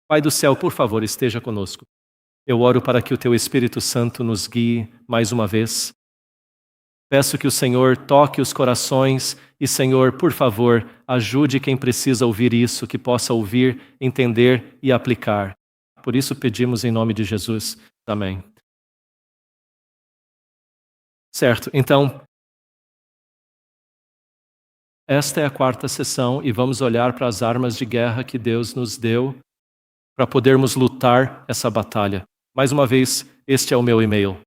Pai do céu, por favor, esteja conosco. Eu oro para que o Teu Espírito Santo nos guie mais uma vez. Peço que o Senhor toque os corações e, Senhor, por favor, ajude quem precisa ouvir isso, que possa ouvir, entender e aplicar. Por isso pedimos em nome de Jesus. Amém. Certo, então, esta é a quarta sessão e vamos olhar para as armas de guerra que Deus nos deu para podermos lutar essa batalha. Mais uma vez, este é o meu e-mail.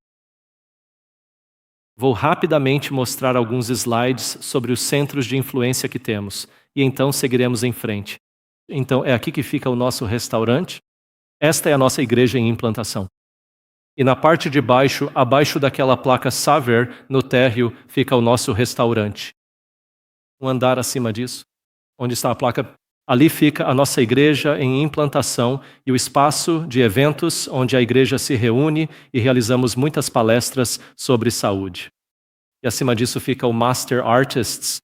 Vou rapidamente mostrar alguns slides sobre os centros de influência que temos e então seguiremos em frente. Então, é aqui que fica o nosso restaurante. Esta é a nossa igreja em implantação. E na parte de baixo, abaixo daquela placa Saver, no térreo, fica o nosso restaurante. Um andar acima disso, onde está a placa, ali fica a nossa igreja em implantação e o espaço de eventos onde a igreja se reúne e realizamos muitas palestras sobre saúde. E acima disso fica o Master Artists.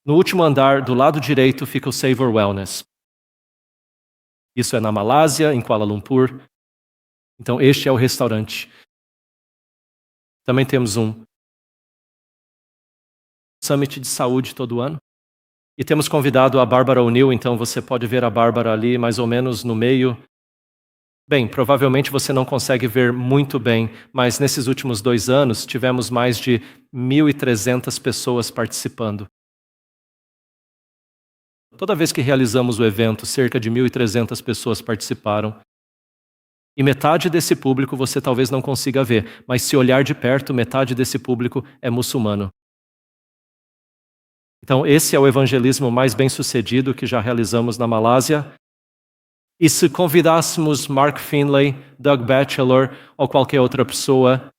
No último andar, do lado direito, fica o Savor Wellness. Isso é na Malásia, em Kuala Lumpur. Então, este é o restaurante. Também temos um Summit de Saúde todo ano. E temos convidado a Bárbara O'Neill, então você pode ver a Bárbara ali mais ou menos no meio. Bem, provavelmente você não consegue ver muito bem, mas nesses últimos 2 anos tivemos mais de 1.300 pessoas participando. Toda vez que realizamos o evento, cerca de 1.300 pessoas participaram. E metade desse público você talvez não consiga ver, mas se olhar de perto, metade desse público é muçulmano. Então, esse é o evangelismo mais bem-sucedido que já realizamos na Malásia. E se convidássemos Mark Finlay, Doug Batchelor ou qualquer outra pessoa,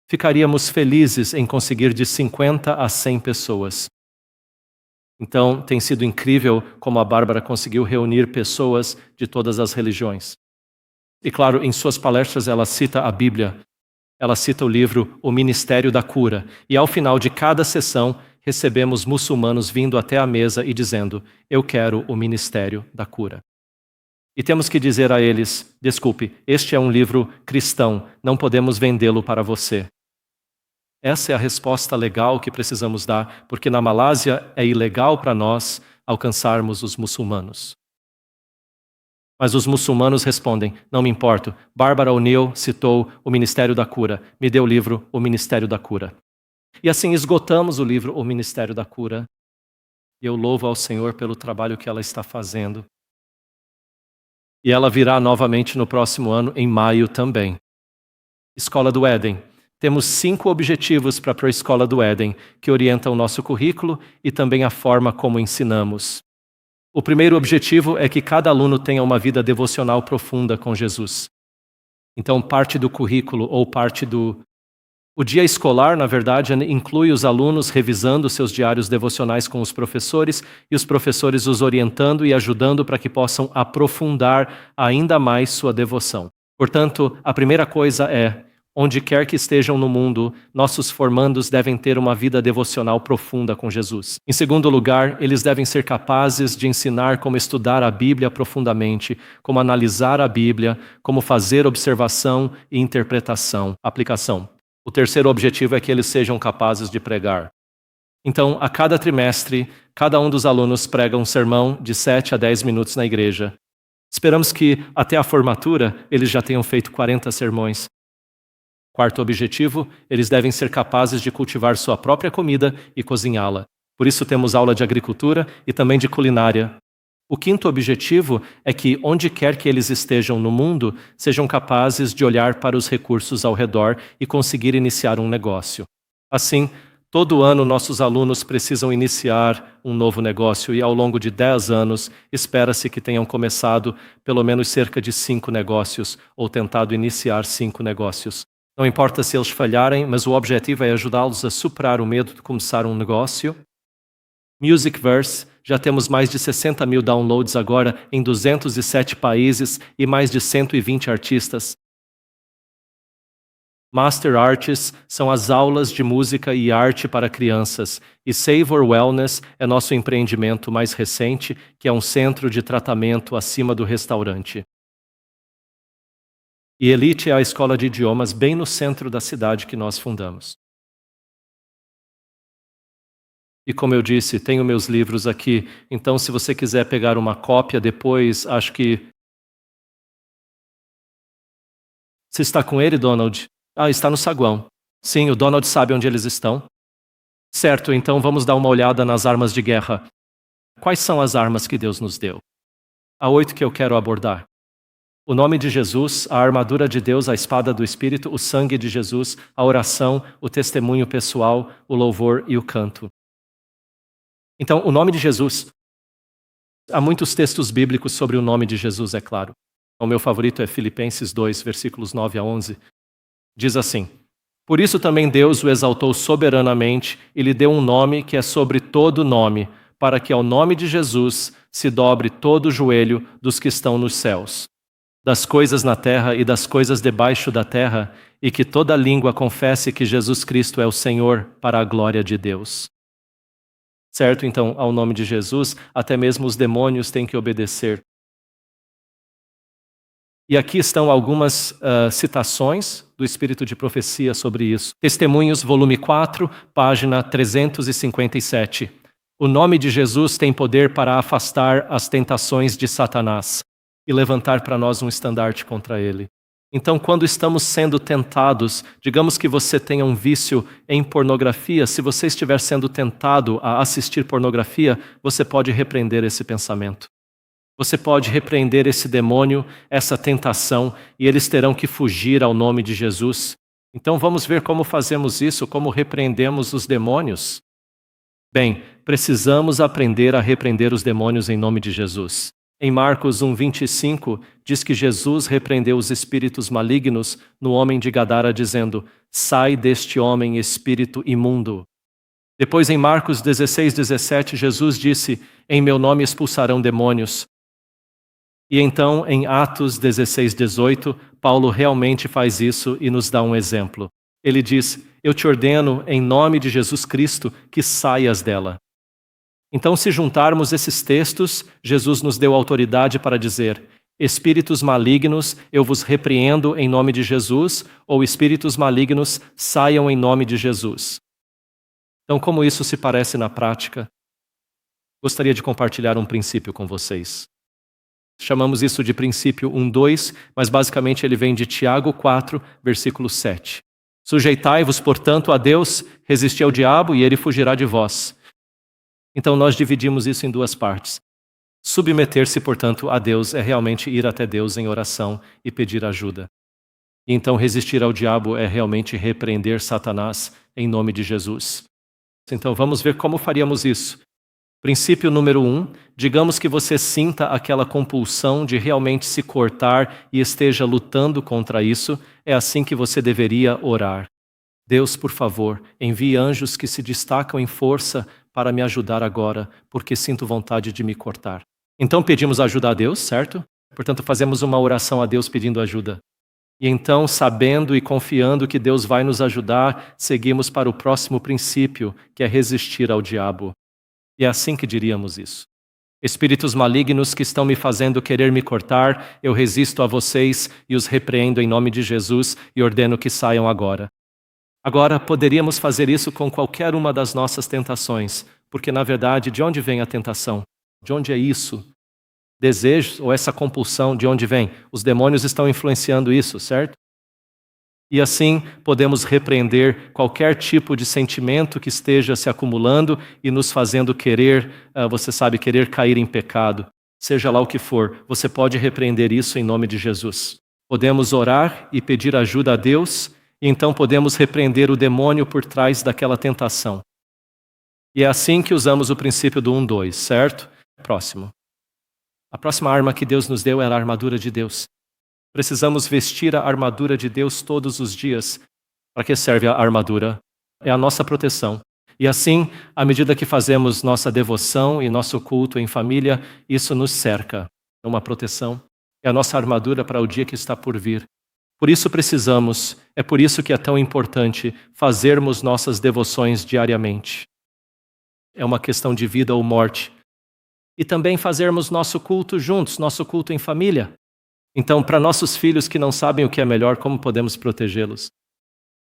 ficaríamos felizes em conseguir de 50 a 100 pessoas. Então, tem sido incrível como a Bárbara conseguiu reunir pessoas de todas as religiões. E claro, em suas palestras ela cita a Bíblia. Ela cita o livro O Ministério da Cura. E ao final de cada sessão, recebemos muçulmanos vindo até a mesa e dizendo: eu quero o Ministério da Cura. E temos que dizer a eles: desculpe, este é um livro cristão, não podemos vendê-lo para você. Essa é a resposta legal que precisamos dar, porque na Malásia é ilegal para nós alcançarmos os muçulmanos. Mas os muçulmanos respondem: não me importo. Bárbara O'Neill citou o Ministério da Cura. Me deu o livro O Ministério da Cura. E assim esgotamos o livro O Ministério da Cura. E eu louvo ao Senhor pelo trabalho que ela está fazendo. E ela virá novamente no próximo ano, em maio também. Escola do Éden. Temos 5 objetivos para a Escola do Éden, que orientam o nosso currículo e também a forma como ensinamos. O primeiro objetivo é que cada aluno tenha uma vida devocional profunda com Jesus. Então, parte do currículo ou parte do... O dia escolar, na verdade, inclui os alunos revisando seus diários devocionais com os professores e os professores os orientando e ajudando para que possam aprofundar ainda mais sua devoção. Portanto, a primeira coisa é: onde quer que estejam no mundo, nossos formandos devem ter uma vida devocional profunda com Jesus. Em segundo lugar, eles devem ser capazes de ensinar como estudar a Bíblia profundamente, como analisar a Bíblia, como fazer observação e interpretação, aplicação. O terceiro objetivo é que eles sejam capazes de pregar. Então, a cada trimestre, cada um dos alunos prega um sermão de 7 a 10 minutos na igreja. Esperamos que, até a formatura, eles já tenham feito 40 sermões. Quarto objetivo, eles devem ser capazes de cultivar sua própria comida e cozinhá-la. Por isso temos aula de agricultura e também de culinária. O quinto objetivo é que, onde quer que eles estejam no mundo, sejam capazes de olhar para os recursos ao redor e conseguir iniciar um negócio. Assim, todo ano nossos alunos precisam iniciar um novo negócio e ao longo de 10 anos espera-se que tenham começado pelo menos cerca de 5 negócios ou tentado iniciar 5 negócios. Não importa se eles falharem, mas o objetivo é ajudá-los a superar o medo de começar um negócio. Musicverse, já temos mais de 60 mil downloads agora em 207 países e mais de 120 artistas. Master Arts são as aulas de música e arte para crianças, e Savor Wellness é nosso empreendimento mais recente, que é um centro de tratamento acima do restaurante. E Elite é a escola de idiomas bem no centro da cidade que nós fundamos. E como eu disse, tenho meus livros aqui, então se você quiser pegar uma cópia depois, acho que... Você está com ele, Donald? Ah, está no saguão. Sim, o Donald sabe onde eles estão. Certo, então vamos dar uma olhada nas armas de guerra. Quais são as armas que Deus nos deu? Há 8 que eu quero abordar. O nome de Jesus, a armadura de Deus, a espada do Espírito, o sangue de Jesus, a oração, o testemunho pessoal, o louvor e o canto. Então, o nome de Jesus. Há muitos textos bíblicos sobre o nome de Jesus, é claro. O meu favorito é Filipenses 2, versículos 9 a 11. Diz assim: Por isso também Deus o exaltou soberanamente e lhe deu um nome que é sobre todo nome, para que ao nome de Jesus se dobre todo o joelho dos que estão nos céus, das coisas na terra e das coisas debaixo da terra, e que toda língua confesse que Jesus Cristo é o Senhor, para a glória de Deus. Certo? Então, ao nome de Jesus, até mesmo os demônios têm que obedecer. E aqui estão algumas citações do Espírito de Profecia sobre isso. Testemunhos, volume 4, página 357. O nome de Jesus tem poder para afastar as tentações de Satanás e levantar para nós um estandarte contra ele. Então, quando estamos sendo tentados, digamos que você tenha um vício em pornografia, se você estiver sendo tentado a assistir pornografia, você pode repreender esse pensamento. Você pode repreender esse demônio, essa tentação, e eles terão que fugir ao nome de Jesus. Então vamos ver como fazemos isso, como repreendemos os demônios. Bem, precisamos aprender a repreender os demônios em nome de Jesus. Em Marcos 1:25, diz que Jesus repreendeu os espíritos malignos no homem de Gadara, dizendo: Sai deste homem, espírito imundo. Depois em Marcos 16:17, Jesus disse: Em meu nome expulsarão demônios. E então, em Atos 16:18, Paulo realmente faz isso e nos dá um exemplo. Ele diz: Eu te ordeno, em nome de Jesus Cristo, que saias dela. Então, se juntarmos esses textos, Jesus nos deu autoridade para dizer: Espíritos malignos, eu vos repreendo em nome de Jesus, ou espíritos malignos, saiam em nome de Jesus. Então, como isso se parece na prática? Gostaria de compartilhar um princípio com vocês. Chamamos isso de princípio 1:2, mas basicamente ele vem de Tiago 4, versículo 7. Sujeitai-vos, portanto, a Deus, resisti ao diabo e ele fugirá de vós. Então nós dividimos isso em duas partes. Submeter-se, portanto, a Deus é realmente ir até Deus em oração e pedir ajuda. E então resistir ao diabo é realmente repreender Satanás em nome de Jesus. Então vamos ver como faríamos isso. Princípio número 1, digamos que você sinta aquela compulsão de realmente se cortar e esteja lutando contra isso, é assim que você deveria orar. Deus, por favor, envie anjos que se destacam em força para me ajudar agora, porque sinto vontade de me cortar. Então pedimos ajuda a Deus, certo? Portanto, fazemos uma oração a Deus pedindo ajuda. E então, sabendo e confiando que Deus vai nos ajudar, seguimos para o próximo princípio, que é resistir ao diabo. E é assim que diríamos isso. Espíritos malignos que estão me fazendo querer me cortar, eu resisto a vocês e os repreendo em nome de Jesus e ordeno que saiam agora. Agora, poderíamos fazer isso com qualquer uma das nossas tentações, porque, na verdade, de onde vem a tentação? De onde é isso? Desejos ou essa compulsão, de onde vem? Os demônios estão influenciando isso, certo? E assim podemos repreender qualquer tipo de sentimento que esteja se acumulando e nos fazendo querer, querer cair em pecado. Seja lá o que for, você pode repreender isso em nome de Jesus. Podemos orar e pedir ajuda a Deus, e então podemos repreender o demônio por trás daquela tentação. E é assim que usamos o princípio do 1:2, certo? Próximo. A próxima arma que Deus nos deu é a armadura de Deus. Precisamos vestir a armadura de Deus todos os dias. Para que serve a armadura? É a nossa proteção. E assim, à medida que fazemos nossa devoção e nosso culto em família, isso nos cerca. É uma proteção. É a nossa armadura para o dia que está por vir. Por isso precisamos, é por isso que é tão importante fazermos nossas devoções diariamente. É uma questão de vida ou morte. E também fazermos nosso culto juntos, nosso culto em família. Então, para nossos filhos que não sabem o que é melhor, como podemos protegê-los?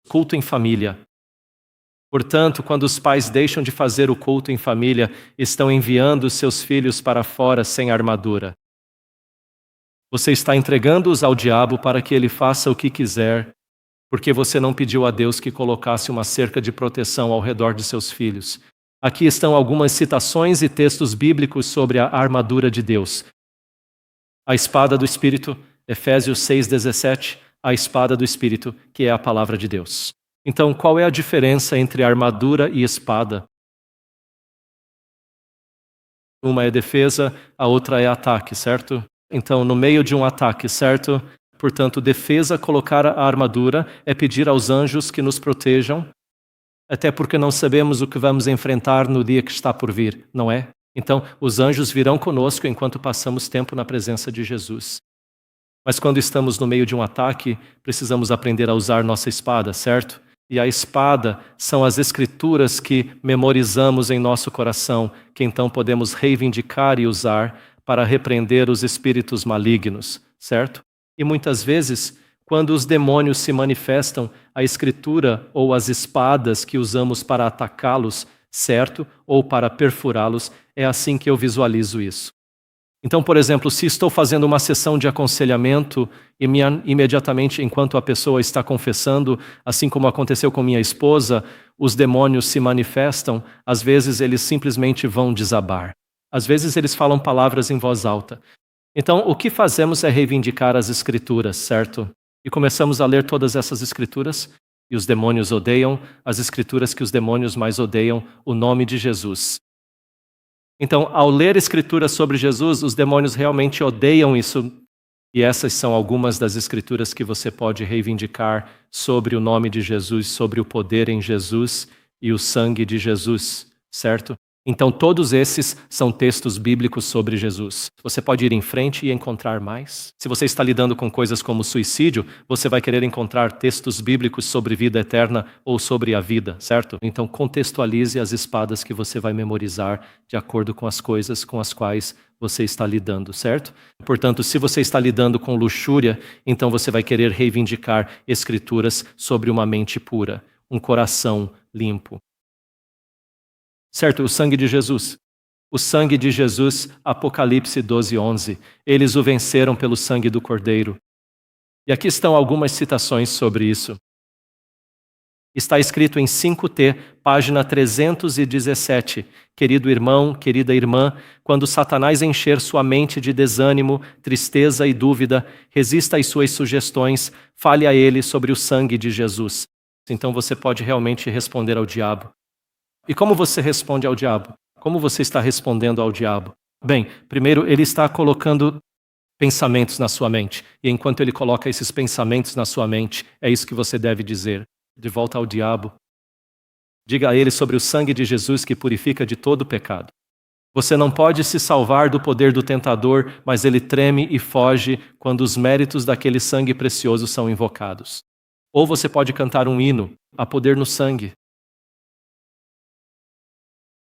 Culto em família. Portanto, quando os pais deixam de fazer o culto em família, estão enviando seus filhos para fora sem armadura. Você está entregando-os ao diabo para que ele faça o que quiser, porque você não pediu a Deus que colocasse uma cerca de proteção ao redor de seus filhos. Aqui estão algumas citações e textos bíblicos sobre a armadura de Deus. A espada do Espírito, Efésios 6,17, a espada do Espírito, que é a palavra de Deus. Então, qual é a diferença entre armadura e espada? Uma é defesa, a outra é ataque, certo? Então, no meio de um ataque, certo? Portanto, defesa, colocar a armadura, é pedir aos anjos que nos protejam, até porque não sabemos o que vamos enfrentar no dia que está por vir, não é? Então, os anjos virão conosco enquanto passamos tempo na presença de Jesus. Mas quando estamos no meio de um ataque, precisamos aprender a usar nossa espada, certo? E a espada são as escrituras que memorizamos em nosso coração, que então podemos reivindicar e usar para repreender os espíritos malignos, certo? E muitas vezes, quando os demônios se manifestam, a escritura ou as espadas que usamos para atacá-los, certo? Ou para perfurá-los, é assim que eu visualizo isso. Então, por exemplo, se estou fazendo uma sessão de aconselhamento e imediatamente enquanto a pessoa está confessando, assim como aconteceu com minha esposa, os demônios se manifestam, às vezes eles simplesmente vão desabar. Às vezes eles falam palavras em voz alta. Então, o que fazemos é reivindicar as escrituras, certo? E começamos a ler todas essas escrituras, e os demônios odeiam as escrituras que os demônios mais odeiam, o nome de Jesus. Então, ao ler escrituras sobre Jesus, os demônios realmente odeiam isso. E essas são algumas das escrituras que você pode reivindicar sobre o nome de Jesus, sobre o poder em Jesus e o sangue de Jesus, certo? Então, todos esses são textos bíblicos sobre Jesus. Você pode ir em frente e encontrar mais. Se você está lidando com coisas como suicídio, você vai querer encontrar textos bíblicos sobre vida eterna ou sobre a vida, certo? Então, contextualize as espadas que você vai memorizar de acordo com as coisas com as quais você está lidando, certo? Portanto, se você está lidando com luxúria, então você vai querer reivindicar escrituras sobre uma mente pura, um coração limpo. Certo, o sangue de Jesus. O sangue de Jesus, Apocalipse 12:11. Eles o venceram pelo sangue do Cordeiro. E aqui estão algumas citações sobre isso. Está escrito em 5T, página 317. Querido irmão, querida irmã, quando Satanás encher sua mente de desânimo, tristeza e dúvida, resista às suas sugestões, fale a ele sobre o sangue de Jesus. Então você pode realmente responder ao diabo. E como você responde ao diabo? Como você está respondendo ao diabo? Bem, primeiro ele está colocando pensamentos na sua mente. E enquanto ele coloca esses pensamentos na sua mente, é isso que você deve dizer. De volta ao diabo. Diga a ele sobre o sangue de Jesus que purifica de todo pecado. Você não pode se salvar do poder do tentador, mas ele treme e foge quando os méritos daquele sangue precioso são invocados. Ou você pode cantar um hino, há poder no sangue.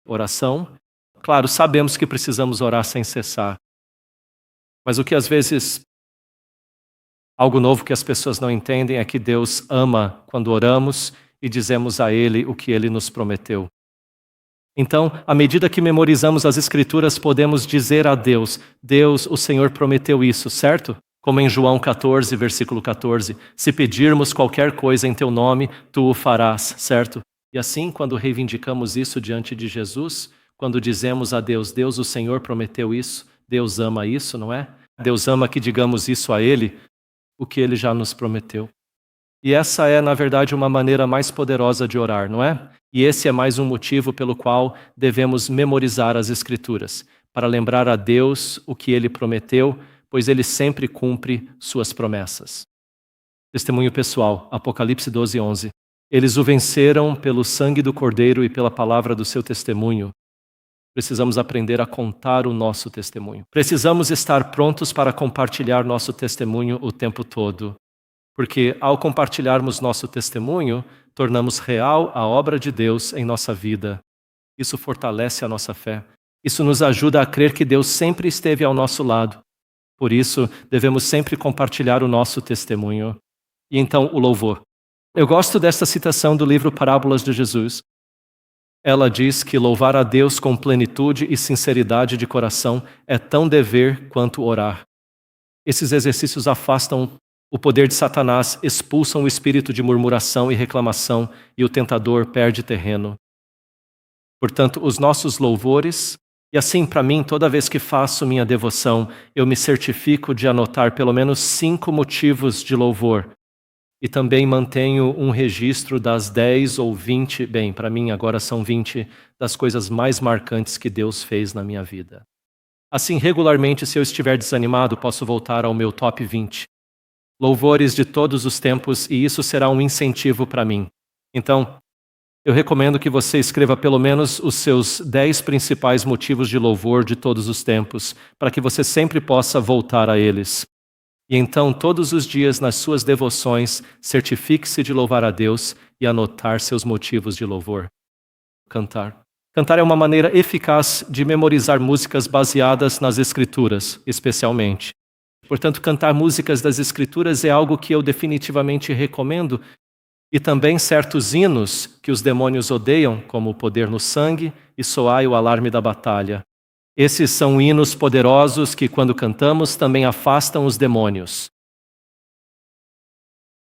Oração. Claro, sabemos que precisamos orar sem cessar. Mas o que às vezes, algo novo que as pessoas não entendem é que Deus ama quando oramos e dizemos a Ele o que Ele nos prometeu. Então, à medida que memorizamos as Escrituras, podemos dizer a Deus, Deus, o Senhor prometeu isso, certo? Como em João 14, versículo 14, se pedirmos qualquer coisa em Teu nome, Tu o farás, certo? E assim, quando reivindicamos isso diante de Jesus, quando dizemos a Deus, Deus, o Senhor prometeu isso, Deus ama isso, não é? Deus ama que digamos isso a Ele, o que Ele já nos prometeu. E essa é, na verdade, uma maneira mais poderosa de orar, não é? E esse é mais um motivo pelo qual devemos memorizar as Escrituras, para lembrar a Deus o que Ele prometeu, pois Ele sempre cumpre suas promessas. Testemunho pessoal, Apocalipse 12:11. Eles o venceram pelo sangue do Cordeiro e pela palavra do seu testemunho. Precisamos aprender a contar o nosso testemunho. Precisamos estar prontos para compartilhar nosso testemunho o tempo todo. porque ao compartilharmos nosso testemunho, tornamos real a obra de Deus em nossa vida. Isso fortalece a nossa fé. Isso nos ajuda a crer que Deus sempre esteve ao nosso lado. Por isso, devemos sempre compartilhar o nosso testemunho. E então, o louvor. Eu gosto desta citação do livro Parábolas de Jesus. Ela diz que louvar a Deus com plenitude e sinceridade de coração é tão dever quanto orar. Esses exercícios afastam o poder de Satanás, expulsam o espírito de murmuração e reclamação e o tentador perde terreno. Portanto, os nossos louvores, e assim para mim, toda vez que faço minha devoção, eu me certifico de anotar pelo menos 5 motivos de louvor. E também mantenho um registro das 10 ou 20, bem, para mim agora são 20, das coisas mais marcantes que Deus fez na minha vida. Assim, regularmente, se eu estiver desanimado, posso voltar ao meu top 20. Louvores de todos os tempos, e isso será um incentivo para mim. Então, eu recomendo que você escreva pelo menos os seus 10 principais motivos de louvor de todos os tempos, para que você sempre possa voltar a eles. E então, todos os dias nas suas devoções, certifique-se de louvar a Deus e anotar seus motivos de louvor. Cantar. Cantar é uma maneira eficaz de memorizar músicas baseadas nas Escrituras, especialmente. Portanto, cantar músicas das Escrituras é algo que eu definitivamente recomendo, e também certos hinos que os demônios odeiam, como o poder no sangue e soai o alarme da batalha. Esses são hinos poderosos que, quando cantamos, também afastam os demônios.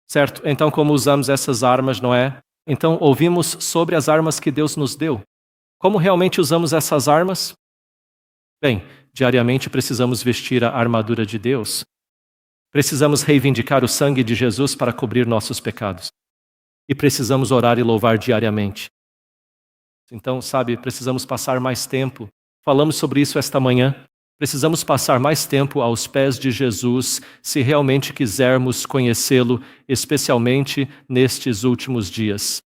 Certo? Então, como usamos essas armas, não é? Então, ouvimos sobre as armas que Deus nos deu. Como realmente usamos essas armas? Bem, diariamente precisamos vestir a armadura de Deus. Precisamos reivindicar o sangue de Jesus para cobrir nossos pecados. E precisamos orar e louvar diariamente. Então, sabe, precisamos passar mais tempo. Falamos sobre isso esta manhã. Precisamos passar mais tempo aos pés de Jesus se realmente quisermos conhecê-lo, especialmente nestes últimos dias.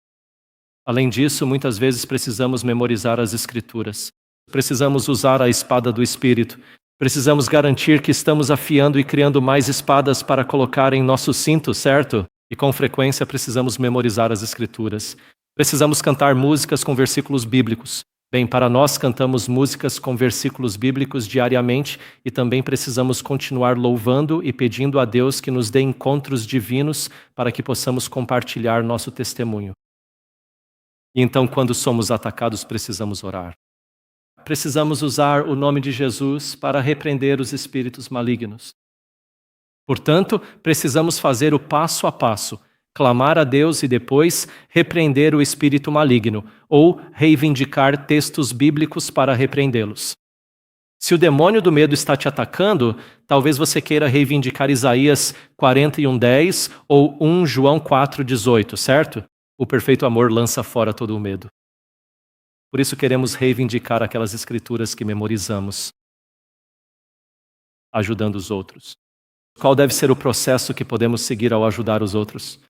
Além disso, muitas vezes precisamos memorizar as Escrituras. Precisamos usar a espada do Espírito. Precisamos garantir que estamos afiando e criando mais espadas para colocar em nosso cinto, certo? E com frequência precisamos memorizar as Escrituras. Precisamos cantar músicas com versículos bíblicos. Bem, para nós cantamos músicas com versículos bíblicos diariamente e também precisamos continuar louvando e pedindo a Deus que nos dê encontros divinos para que possamos compartilhar nosso testemunho. E então, quando somos atacados, precisamos orar. Precisamos usar o nome de Jesus para repreender os espíritos malignos. Portanto, precisamos fazer o passo a passo, clamar a Deus e depois repreender o espírito maligno, ou reivindicar textos bíblicos para repreendê-los. Se o demônio do medo está te atacando, talvez você queira reivindicar Isaías 41:10 ou 1 João 4:18, certo? O perfeito amor lança fora todo o medo. Por isso queremos reivindicar aquelas escrituras que memorizamos, ajudando os outros. Qual deve ser o processo que podemos seguir ao ajudar os outros?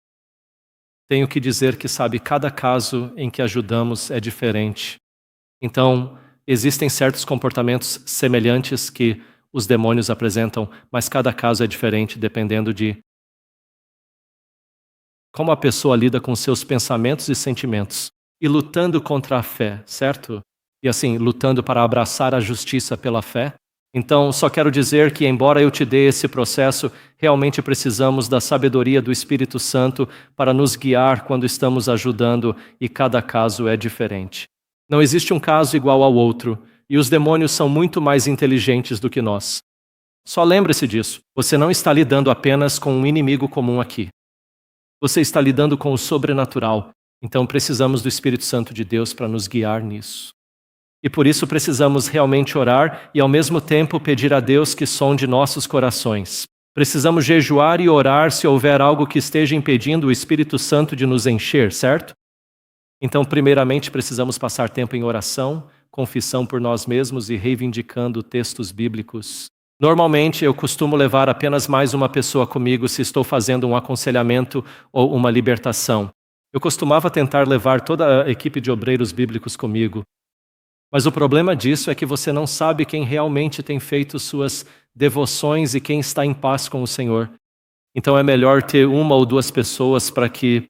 Tenho que dizer que, sabe, cada caso em que ajudamos é diferente. Então, existem certos comportamentos semelhantes que os demônios apresentam, mas cada caso é diferente dependendo de como a pessoa lida com seus pensamentos e sentimentos. E lutando contra a fé, certo? E assim, lutando para abraçar a justiça pela fé. Então, só quero dizer que, embora eu te dê esse processo, realmente precisamos da sabedoria do Espírito Santo para nos guiar quando estamos ajudando, e cada caso é diferente. Não existe um caso igual ao outro, e os demônios são muito mais inteligentes do que nós. Só lembre-se disso. Você não está lidando apenas com um inimigo comum aqui. Você está lidando com o sobrenatural. Então precisamos do Espírito Santo de Deus para nos guiar nisso. E por isso precisamos realmente orar e ao mesmo tempo pedir a Deus que sonde nossos corações. Precisamos jejuar e orar se houver algo que esteja impedindo o Espírito Santo de nos encher, certo? Então, primeiramente, precisamos passar tempo em oração, confissão por nós mesmos e reivindicando textos bíblicos. Normalmente, eu costumo levar apenas mais uma pessoa comigo se estou fazendo um aconselhamento ou uma libertação. Eu costumava tentar levar toda a equipe de obreiros bíblicos comigo. Mas o problema disso é que você não sabe quem realmente tem feito suas devoções e quem está em paz com o Senhor. Então é melhor ter uma ou duas pessoas para que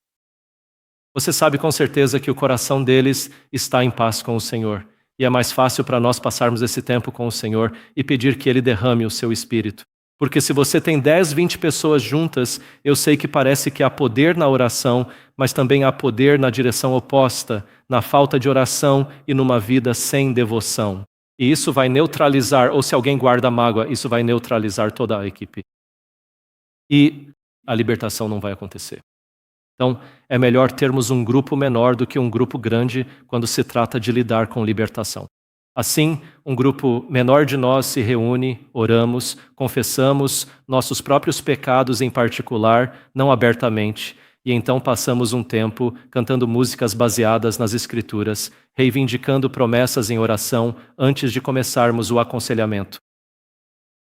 você sabe com certeza que o coração deles está em paz com o Senhor. E é mais fácil para nós passarmos esse tempo com o Senhor e pedir que Ele derrame o seu Espírito. Porque se você tem 10, 20 pessoas juntas, eu sei que parece que há poder na oração, mas também há poder na direção oposta, na falta de oração e numa vida sem devoção. E isso vai neutralizar, ou se alguém guarda mágoa, isso vai neutralizar toda a equipe. E a libertação não vai acontecer. Então, é melhor termos um grupo menor do que um grupo grande quando se trata de lidar com libertação. Assim, um grupo menor de nós se reúne, oramos, confessamos nossos próprios pecados em particular, não abertamente, e então passamos um tempo cantando músicas baseadas nas Escrituras, reivindicando promessas em oração antes de começarmos o aconselhamento.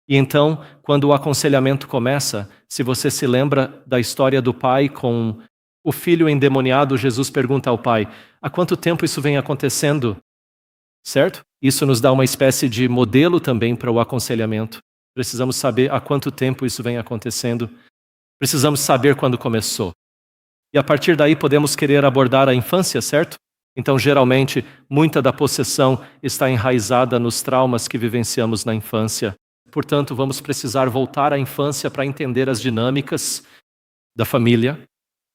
E então, quando o aconselhamento começa, se você se lembra da história do pai com o filho endemoniado, Jesus pergunta ao pai: há quanto tempo isso vem acontecendo? Certo? Isso nos dá uma espécie de modelo também para o aconselhamento. Precisamos saber há quanto tempo isso vem acontecendo. Precisamos saber quando começou. E a partir daí podemos querer abordar a infância, certo? Então, geralmente, muita da possessão está enraizada nos traumas que vivenciamos na infância. Portanto, vamos precisar voltar à infância para entender as dinâmicas da família.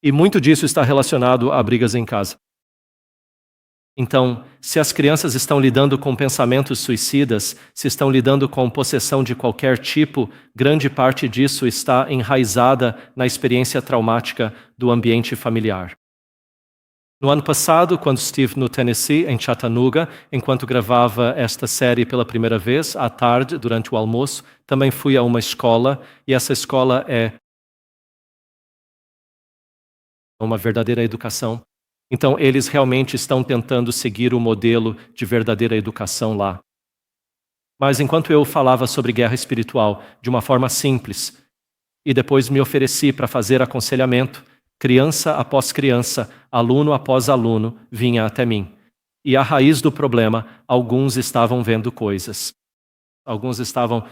E muito disso está relacionado a brigas em casa. Então, se as crianças estão lidando com pensamentos suicidas, se estão lidando com possessão de qualquer tipo, grande parte disso está enraizada na experiência traumática do ambiente familiar. No ano passado, quando estive no Tennessee, em Chattanooga, enquanto gravava esta série pela primeira vez, à tarde, durante o almoço, também fui a uma escola, e essa escola é uma verdadeira educação. Então, eles realmente estão tentando seguir o modelo de verdadeira educação lá. Mas enquanto eu falava sobre guerra espiritual de uma forma simples, e depois me ofereci para fazer aconselhamento, criança após criança, aluno após aluno, vinha até mim. E a raiz do problema, alguns estavam vendo coisas. Alguns estavam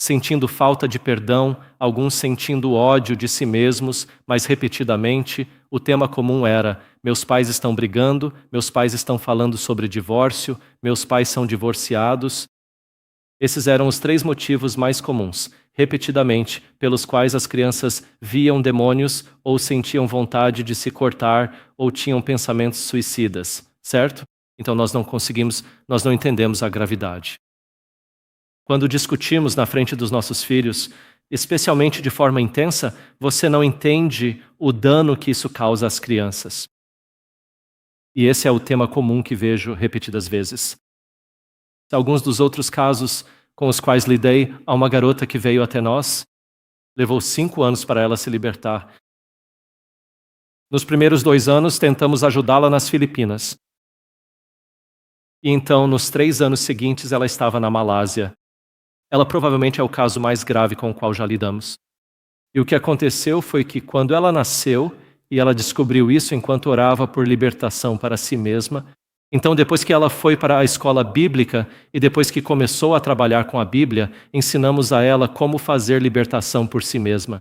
sentindo falta de perdão, alguns sentindo ódio de si mesmos, mas repetidamente o tema comum era: meus pais estão brigando, meus pais estão falando sobre divórcio, meus pais são divorciados. Esses eram os 3 motivos mais comuns, repetidamente, pelos quais as crianças viam demônios ou sentiam vontade de se cortar ou tinham pensamentos suicidas, certo? Então nós não entendemos a gravidade. Quando discutimos na frente dos nossos filhos, especialmente de forma intensa, você não entende o dano que isso causa às crianças. E esse é o tema comum que vejo repetidas vezes. Alguns dos outros casos com os quais lidei, há uma garota que veio até nós, levou 5 anos para ela se libertar. Nos primeiros 2 anos, tentamos ajudá-la nas Filipinas. E então, nos 3 anos seguintes, ela estava na Malásia. Ela provavelmente é o caso mais grave com o qual já lidamos. E o que aconteceu foi que quando ela nasceu, e ela descobriu isso enquanto orava por libertação para si mesma, então depois que ela foi para a escola bíblica e depois que começou a trabalhar com a Bíblia, ensinamos a ela como fazer libertação por si mesma.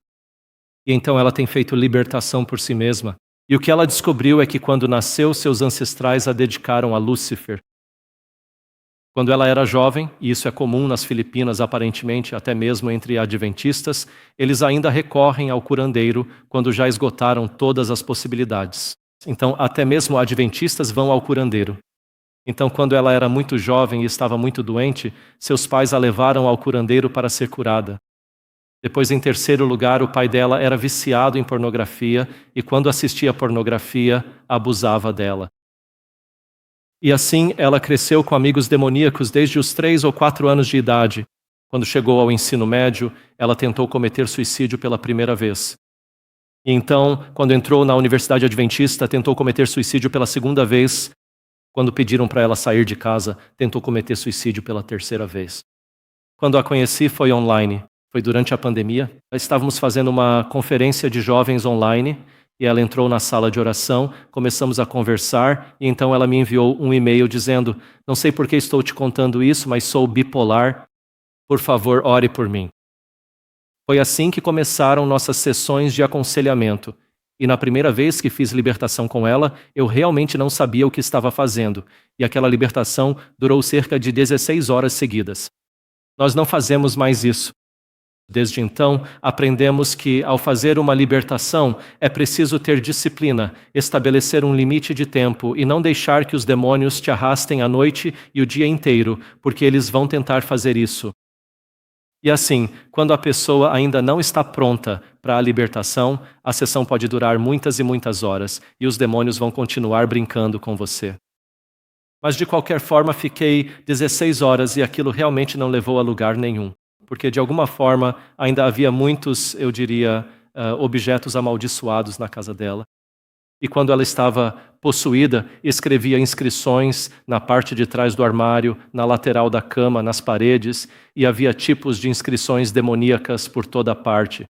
E então ela tem feito libertação por si mesma. E o que ela descobriu é que quando nasceu, seus ancestrais a dedicaram a Lúcifer. Quando ela era jovem, e isso é comum nas Filipinas aparentemente, até mesmo entre adventistas, eles ainda recorrem ao curandeiro quando já esgotaram todas as possibilidades. Então, até mesmo adventistas vão ao curandeiro. Então, quando ela era muito jovem e estava muito doente, seus pais a levaram ao curandeiro para ser curada. Depois, em terceiro lugar, o pai dela era viciado em pornografia e quando assistia a pornografia, abusava dela. E assim, ela cresceu com amigos demoníacos desde os 3 ou 4 anos de idade. Quando chegou ao ensino médio, ela tentou cometer suicídio pela primeira vez. E então, quando entrou na Universidade Adventista, tentou cometer suicídio pela segunda vez. Quando pediram para ela sair de casa, tentou cometer suicídio pela terceira vez. Quando a conheci, foi online. Foi durante a pandemia. Estávamos fazendo uma conferência de jovens online e ela entrou na sala de oração, começamos a conversar e então ela me enviou um e-mail dizendo: não sei por que estou te contando isso, mas sou bipolar, por favor, ore por mim. Foi assim que começaram nossas sessões de aconselhamento. E na primeira vez que fiz libertação com ela, eu realmente não sabia o que estava fazendo. E aquela libertação durou cerca de 16 horas seguidas. Nós não fazemos mais isso. Desde então, aprendemos que, ao fazer uma libertação, é preciso ter disciplina, estabelecer um limite de tempo e não deixar que os demônios te arrastem a noite e o dia inteiro, porque eles vão tentar fazer isso. E assim, quando a pessoa ainda não está pronta para a libertação, a sessão pode durar muitas e muitas horas e os demônios vão continuar brincando com você. Mas de qualquer forma, fiquei 16 horas e aquilo realmente não levou a lugar nenhum. Porque de alguma forma ainda havia muitos, eu diria, objetos amaldiçoados na casa dela. E quando ela estava possuída, escrevia inscrições na parte de trás do armário, na lateral da cama, nas paredes, e havia tipos de inscrições demoníacas por toda parte.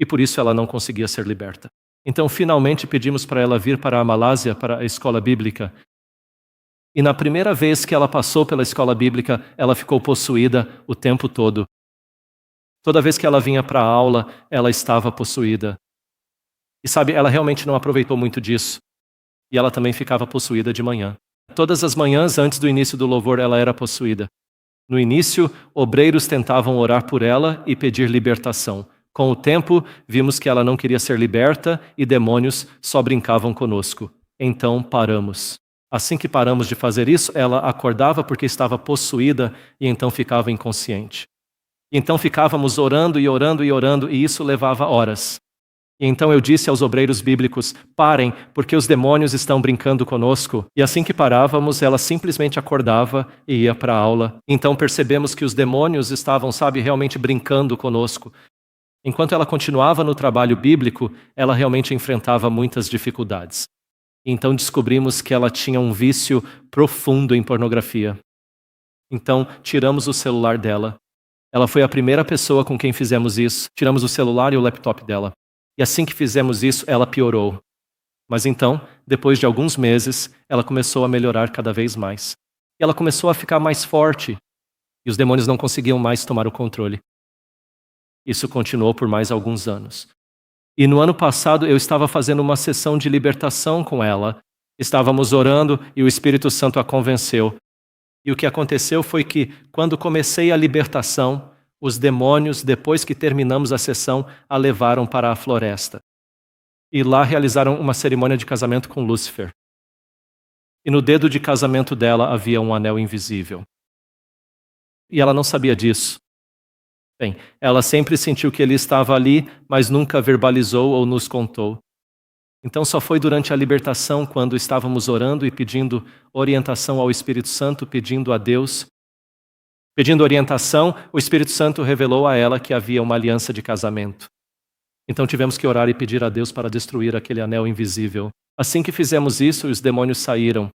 E por isso ela não conseguia ser liberta. Então, finalmente pedimos para ela vir para a Malásia, para a escola bíblica. E na primeira vez que ela passou pela escola bíblica, ela ficou possuída o tempo todo. Toda vez que ela vinha para a aula, ela estava possuída. E sabe, ela realmente não aproveitou muito disso. E ela também ficava possuída de manhã. Todas as manhãs, antes do início do louvor, ela era possuída. No início, obreiros tentavam orar por ela e pedir libertação. Com o tempo, vimos que ela não queria ser liberta e demônios só brincavam conosco. Então, paramos. Assim que paramos de fazer isso, ela acordava porque estava possuída e então ficava inconsciente. Então ficávamos orando e orando e orando e isso levava horas. E então eu disse aos obreiros bíblicos, parem, porque os demônios estão brincando conosco. E assim que parávamos, ela simplesmente acordava e ia para a aula. Então percebemos que os demônios estavam, realmente brincando conosco. Enquanto ela continuava no trabalho bíblico, ela realmente enfrentava muitas dificuldades. Então descobrimos que ela tinha um vício profundo em pornografia. Então tiramos o celular dela. Ela foi a primeira pessoa com quem fizemos isso. Tiramos o celular e o laptop dela. E assim que fizemos isso, ela piorou. Mas então, depois de alguns meses, ela começou a melhorar cada vez mais. E ela começou a ficar mais forte. E os demônios não conseguiam mais tomar o controle. Isso continuou por mais alguns anos. E no ano passado eu estava fazendo uma sessão de libertação com ela. Estávamos orando e o Espírito Santo a convenceu. E o que aconteceu foi que, quando comecei a libertação, os demônios, depois que terminamos a sessão, a levaram para a floresta. E lá realizaram uma cerimônia de casamento com Lúcifer. E no dedo de casamento dela havia um anel invisível. E ela não sabia disso. Bem, ela sempre sentiu que ele estava ali, mas nunca verbalizou ou nos contou. Então só foi durante a libertação, quando estávamos orando e pedindo orientação ao Espírito Santo, pedindo a Deus, pedindo orientação, o Espírito Santo revelou a ela que havia uma aliança de casamento. Então tivemos que orar e pedir a Deus para destruir aquele anel invisível. Assim que fizemos isso, os demônios saíram.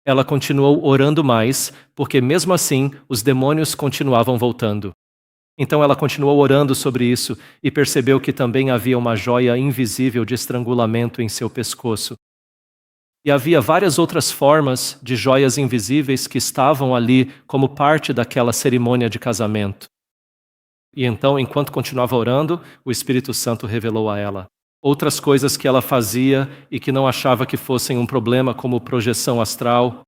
Ela continuou orando mais, porque mesmo assim, os demônios continuavam voltando. Então ela continuou orando sobre isso e percebeu que também havia uma joia invisível de estrangulamento em seu pescoço. E havia várias outras formas de joias invisíveis que estavam ali como parte daquela cerimônia de casamento. E então, enquanto continuava orando, o Espírito Santo revelou a ela outras coisas que ela fazia e que não achava que fossem um problema, como projeção astral.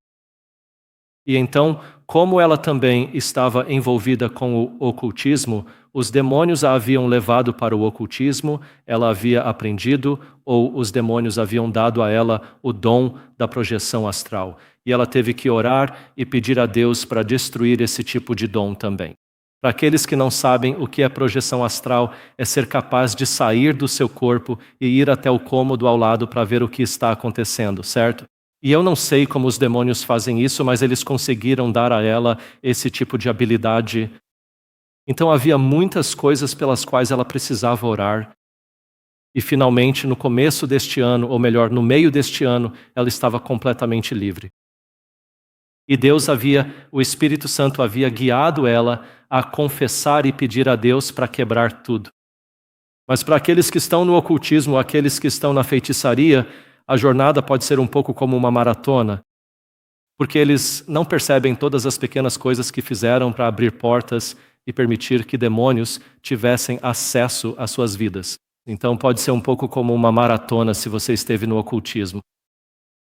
E então, como ela também estava envolvida com o ocultismo, os demônios a haviam levado para o ocultismo, ela havia aprendido, ou os demônios haviam dado a ela o dom da projeção astral. E ela teve que orar e pedir a Deus para destruir esse tipo de dom também. Para aqueles que não sabem o que é projeção astral, é ser capaz de sair do seu corpo e ir até o cômodo ao lado para ver o que está acontecendo, certo? E eu não sei como os demônios fazem isso, mas eles conseguiram dar a ela esse tipo de habilidade. Então havia muitas coisas pelas quais ela precisava orar. E finalmente, no começo deste ano, ou melhor, no meio deste ano, ela estava completamente livre. E o Espírito Santo havia guiado ela a confessar e pedir a Deus para quebrar tudo. Mas para aqueles que estão no ocultismo, aqueles que estão na feitiçaria, a jornada pode ser um pouco como uma maratona, porque eles não percebem todas as pequenas coisas que fizeram para abrir portas e permitir que demônios tivessem acesso às suas vidas. Então pode ser um pouco como uma maratona se você esteve no ocultismo.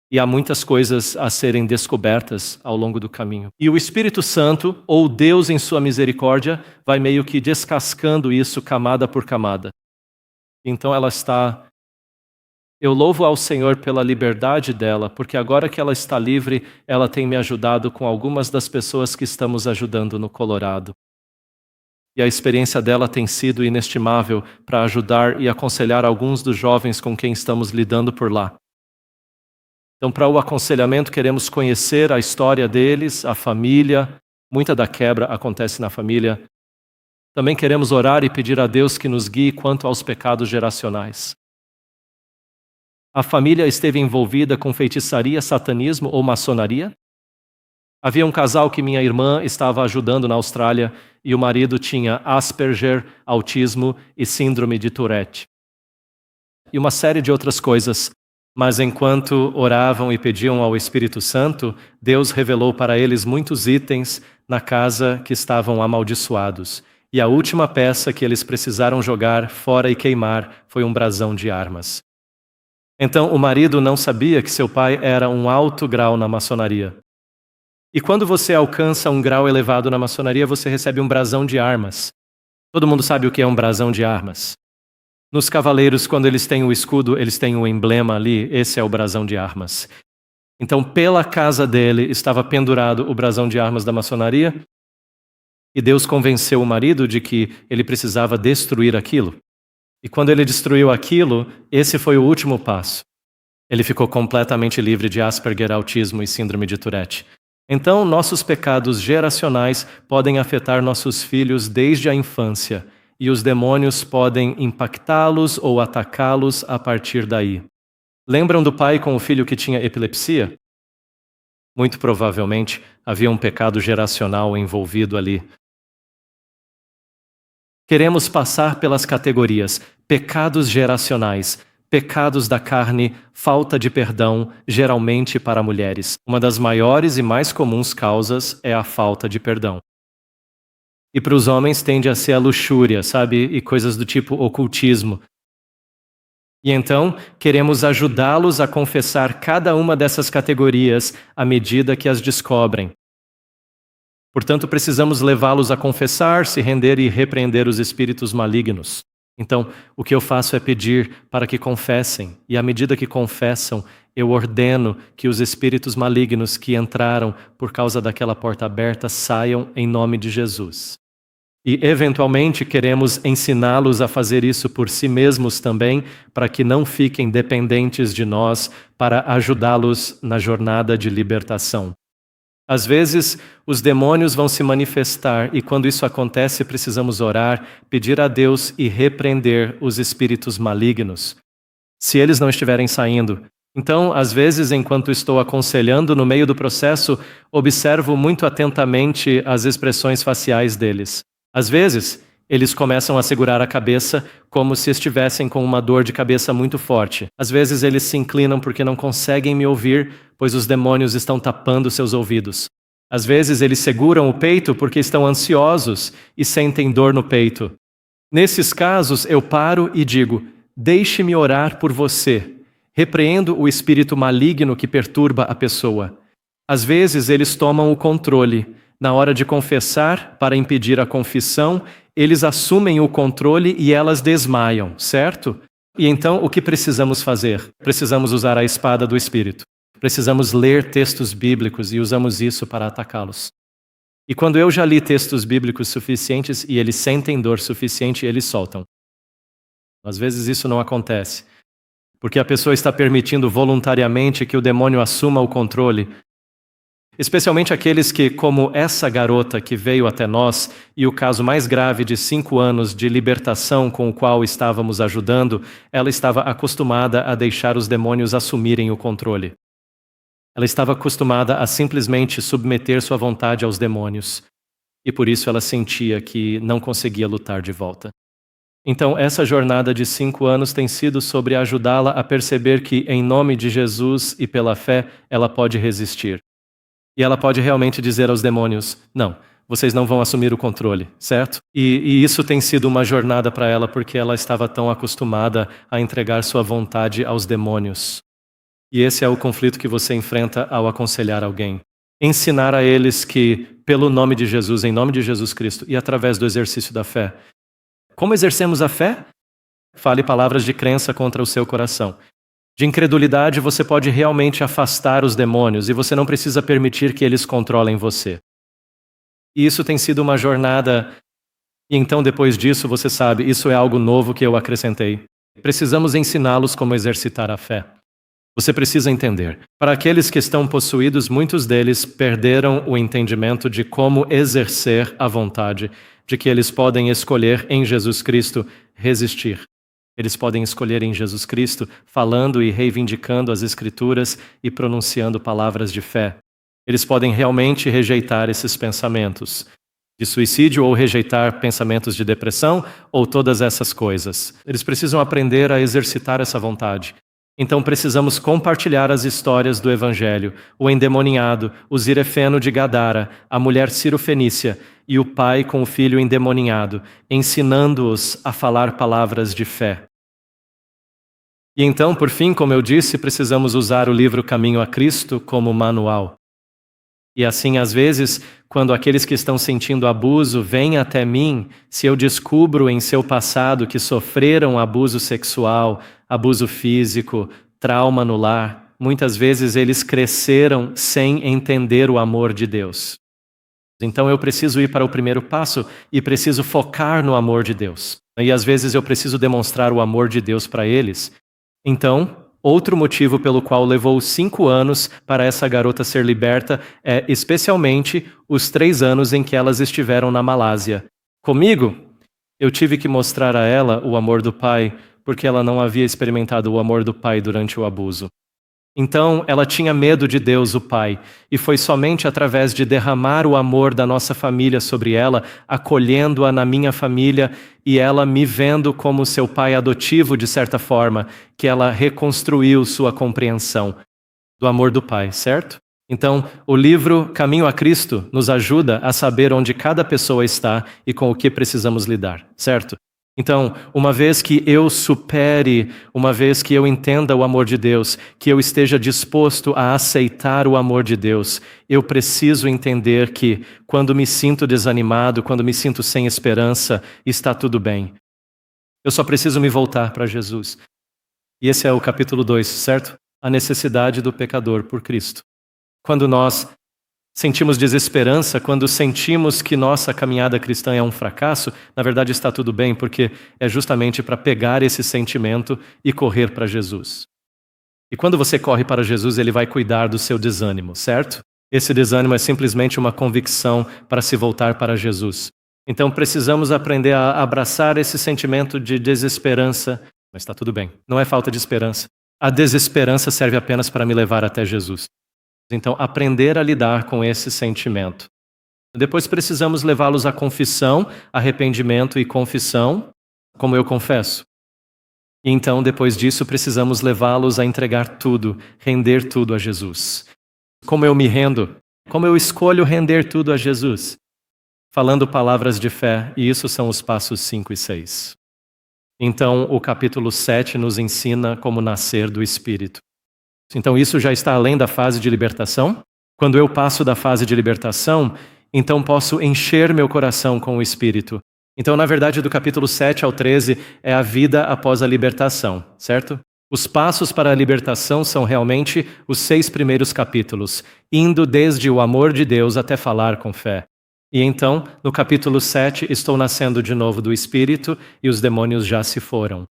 E há muitas coisas a serem descobertas ao longo do caminho. E o Espírito Santo, ou Deus em sua misericórdia, vai meio que descascando isso camada por camada. Então ela está... Eu louvo ao Senhor pela liberdade dela, porque agora que ela está livre, ela tem me ajudado com algumas das pessoas que estamos ajudando no Colorado. E a experiência dela tem sido inestimável para ajudar e aconselhar alguns dos jovens com quem estamos lidando por lá. Então, para o aconselhamento, queremos conhecer a história deles, a família. Muita da quebra acontece na família. Também queremos orar e pedir a Deus que nos guie quanto aos pecados geracionais. A família esteve envolvida com feitiçaria, satanismo ou maçonaria? Havia um casal que minha irmã estava ajudando na Austrália e o marido tinha Asperger, autismo e síndrome de Tourette. E uma série de outras coisas. Mas enquanto oravam e pediam ao Espírito Santo, Deus revelou para eles muitos itens na casa que estavam amaldiçoados. E a última peça que eles precisaram jogar fora e queimar foi um brasão de armas. Então o marido não sabia que seu pai era um alto grau na maçonaria. E quando você alcança um grau elevado na maçonaria, você recebe um brasão de armas. Todo mundo sabe o que é um brasão de armas. Nos cavaleiros, quando eles têm o escudo, eles têm o emblema ali, esse é o brasão de armas. Então, pela casa dele estava pendurado o brasão de armas da maçonaria, e Deus convenceu o marido de que ele precisava destruir aquilo. E quando ele destruiu aquilo, esse foi o último passo. Ele ficou completamente livre de Asperger, autismo e síndrome de Tourette. Então, nossos pecados geracionais podem afetar nossos filhos desde a infância, e os demônios podem impactá-los ou atacá-los a partir daí. Lembram do pai com o filho que tinha epilepsia? Muito provavelmente havia um pecado geracional envolvido ali. Queremos passar pelas categorias: pecados geracionais, pecados da carne, falta de perdão, geralmente para mulheres. Uma das maiores e mais comuns causas é a falta de perdão. E para os homens tende a ser a luxúria, sabe? E coisas do tipo ocultismo. E então, queremos ajudá-los a confessar cada uma dessas categorias à medida que as descobrem. Portanto, precisamos levá-los a confessar, se render e repreender os espíritos malignos. Então, o que eu faço é pedir para que confessem. E à medida que confessam, eu ordeno que os espíritos malignos que entraram por causa daquela porta aberta saiam em nome de Jesus. E, eventualmente, queremos ensiná-los a fazer isso por si mesmos também, para que não fiquem dependentes de nós, para ajudá-los na jornada de libertação. Às vezes, os demônios vão se manifestar e quando isso acontece, precisamos orar, pedir a Deus e repreender os espíritos malignos, se eles não estiverem saindo. Então, às vezes, enquanto estou aconselhando no meio do processo, observo muito atentamente as expressões faciais deles. Às vezes, eles começam a segurar a cabeça como se estivessem com uma dor de cabeça muito forte. Às vezes eles se inclinam porque não conseguem me ouvir, pois os demônios estão tapando seus ouvidos. Às vezes eles seguram o peito porque estão ansiosos e sentem dor no peito. Nesses casos eu paro e digo: deixe-me orar por você. Repreendo o espírito maligno que perturba a pessoa. Às vezes eles tomam o controle. Na hora de confessar, para impedir a confissão, eles assumem o controle e elas desmaiam, certo? E então, o que precisamos fazer? Precisamos usar a espada do Espírito. Precisamos ler textos bíblicos e usamos isso para atacá-los. E quando eu já li textos bíblicos suficientes e eles sentem dor suficiente, eles soltam. Às vezes isso não acontece, porque a pessoa está permitindo voluntariamente que o demônio assuma o controle. Especialmente aqueles que, como essa garota que veio até nós, e o caso mais grave de 5 anos de libertação com o qual estávamos ajudando, ela estava acostumada a deixar os demônios assumirem o controle. Ela estava acostumada a simplesmente submeter sua vontade aos demônios, e por isso ela sentia que não conseguia lutar de volta. Então, essa jornada de 5 anos tem sido sobre ajudá-la a perceber que, em nome de Jesus e pela fé, ela pode resistir. E ela pode realmente dizer aos demônios: não, vocês não vão assumir o controle, certo? E isso tem sido uma jornada para ela, porque ela estava tão acostumada a entregar sua vontade aos demônios. E esse é o conflito que você enfrenta ao aconselhar alguém. Ensinar a eles que, pelo nome de Jesus, em nome de Jesus Cristo, e através do exercício da fé. Como exercemos a fé? Fale palavras de crença contra o seu coração. De incredulidade, você pode realmente afastar os demônios e você não precisa permitir que eles controlem você. E isso tem sido uma jornada, e então depois disso, você sabe, isso é algo novo que eu acrescentei. Precisamos ensiná-los como exercitar a fé. Você precisa entender. Para aqueles que estão possuídos, muitos deles perderam o entendimento de como exercer a vontade, de que eles podem escolher em Jesus Cristo resistir. Eles podem escolher em Jesus Cristo, falando e reivindicando as Escrituras e pronunciando palavras de fé. Eles podem realmente rejeitar esses pensamentos de suicídio ou rejeitar pensamentos de depressão ou todas essas coisas. Eles precisam aprender a exercitar essa vontade. Então precisamos compartilhar as histórias do Evangelho, o endemoniado, o Zirefeno de Gadara, a mulher Cirofenícia e o pai com o filho endemoniado, ensinando-os a falar palavras de fé. E então, por fim, como eu disse, precisamos usar o livro Caminho a Cristo como manual. E assim, às vezes, quando aqueles que estão sentindo abuso vêm até mim, se eu descubro em seu passado que sofreram abuso sexual, abuso físico, trauma no lar, muitas vezes eles cresceram sem entender o amor de Deus. Então eu preciso ir para o primeiro passo e preciso focar no amor de Deus. E às vezes eu preciso demonstrar o amor de Deus para eles. Então, outro motivo pelo qual levou 5 anos para essa garota ser liberta é especialmente os 3 anos em que elas estiveram na Malásia. Comigo, eu tive que mostrar a ela o amor do pai, porque ela não havia experimentado o amor do pai durante o abuso. Então, ela tinha medo de Deus, o Pai, e foi somente através de derramar o amor da nossa família sobre ela, acolhendo-a na minha família e ela me vendo como seu pai adotivo, de certa forma, que ela reconstruiu sua compreensão do amor do Pai, certo? Então, o livro Caminho a Cristo nos ajuda a saber onde cada pessoa está e com o que precisamos lidar, certo? Então, uma vez que eu supere, uma vez que eu entenda o amor de Deus, que eu esteja disposto a aceitar o amor de Deus, eu preciso entender que quando me sinto desanimado, quando me sinto sem esperança, está tudo bem. Eu só preciso me voltar para Jesus. E esse é o capítulo 2, certo? A necessidade do pecador por Cristo. Quando nós sentimos desesperança, quando sentimos que nossa caminhada cristã é um fracasso, na verdade está tudo bem, porque é justamente para pegar esse sentimento e correr para Jesus. E quando você corre para Jesus, Ele vai cuidar do seu desânimo, certo? Esse desânimo é simplesmente uma convicção para se voltar para Jesus. Então precisamos aprender a abraçar esse sentimento de desesperança, mas está tudo bem, não é falta de esperança. A desesperança serve apenas para me levar até Jesus. Então, aprender a lidar com esse sentimento. Depois precisamos levá-los à confissão, arrependimento e confissão, como eu confesso. E então, depois disso, precisamos levá-los a entregar tudo, render tudo a Jesus. Como eu me rendo? Como eu escolho render tudo a Jesus? Falando palavras de fé, e isso são os passos 5 e 6. Então, o capítulo 7 nos ensina como nascer do Espírito. Então isso já está além da fase de libertação. Quando eu passo da fase de libertação, então posso encher meu coração com o Espírito. Então, na verdade, do capítulo 7 ao 13 é a vida após a libertação, certo? Os passos para a libertação são realmente os 6 primeiros capítulos, indo desde o amor de Deus até falar com fé. E então, no capítulo 7, estou nascendo de novo do Espírito e os demônios já se foram.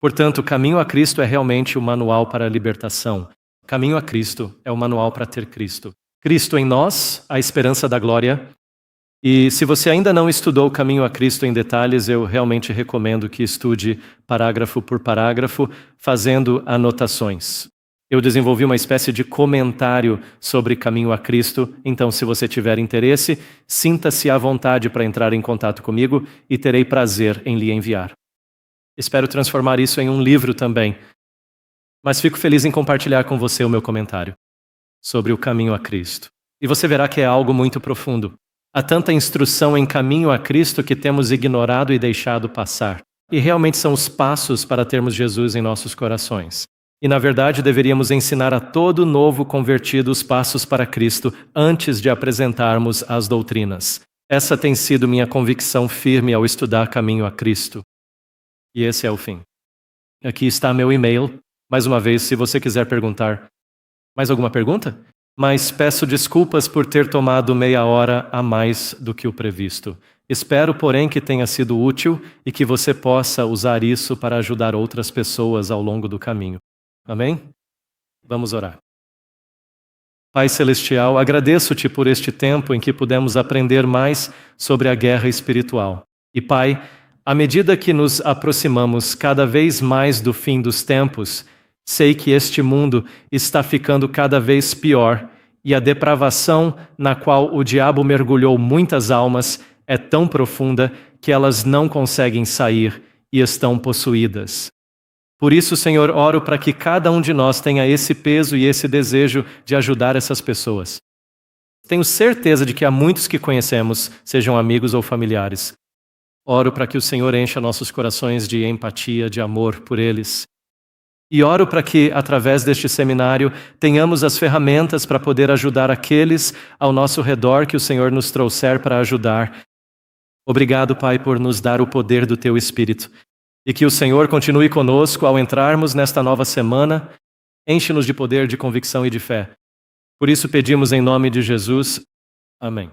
Portanto, Caminho a Cristo é realmente o manual para a libertação. Caminho a Cristo é o manual para ter Cristo. Cristo em nós, a esperança da glória. E se você ainda não estudou o Caminho a Cristo em detalhes, eu realmente recomendo que estude parágrafo por parágrafo, fazendo anotações. Eu desenvolvi uma espécie de comentário sobre Caminho a Cristo, então se você tiver interesse, sinta-se à vontade para entrar em contato comigo e terei prazer em lhe enviar. Espero transformar isso em um livro também. Mas fico feliz em compartilhar com você o meu comentário sobre o Caminho a Cristo. E você verá que é algo muito profundo. Há tanta instrução em caminho a Cristo que temos ignorado e deixado passar. E realmente são os passos para termos Jesus em nossos corações. E na verdade deveríamos ensinar a todo novo convertido os passos para Cristo antes de apresentarmos as doutrinas. Essa tem sido minha convicção firme ao estudar caminho a Cristo. E esse é o fim. Aqui está meu e-mail. Mais uma vez, se você quiser perguntar. Mais alguma pergunta? Mas peço desculpas por ter tomado meia hora a mais do que o previsto. Espero, porém, que tenha sido útil e que você possa usar isso para ajudar outras pessoas ao longo do caminho. Amém? Vamos orar. Pai Celestial, agradeço-te por este tempo em que pudemos aprender mais sobre a guerra espiritual. E Pai, à medida que nos aproximamos cada vez mais do fim dos tempos, sei que este mundo está ficando cada vez pior e a depravação na qual o diabo mergulhou muitas almas é tão profunda que elas não conseguem sair e estão possuídas. Por isso, Senhor, oro para que cada um de nós tenha esse peso e esse desejo de ajudar essas pessoas. Tenho certeza de que há muitos que conhecemos, sejam amigos ou familiares. Oro para que o Senhor encha nossos corações de empatia, de amor por eles. E oro para que, através deste seminário, tenhamos as ferramentas para poder ajudar aqueles ao nosso redor que o Senhor nos trouxer para ajudar. Obrigado, Pai, por nos dar o poder do Teu Espírito. E que o Senhor continue conosco ao entrarmos nesta nova semana. Enche-nos de poder, de convicção e de fé. Por isso pedimos em nome de Jesus. Amém.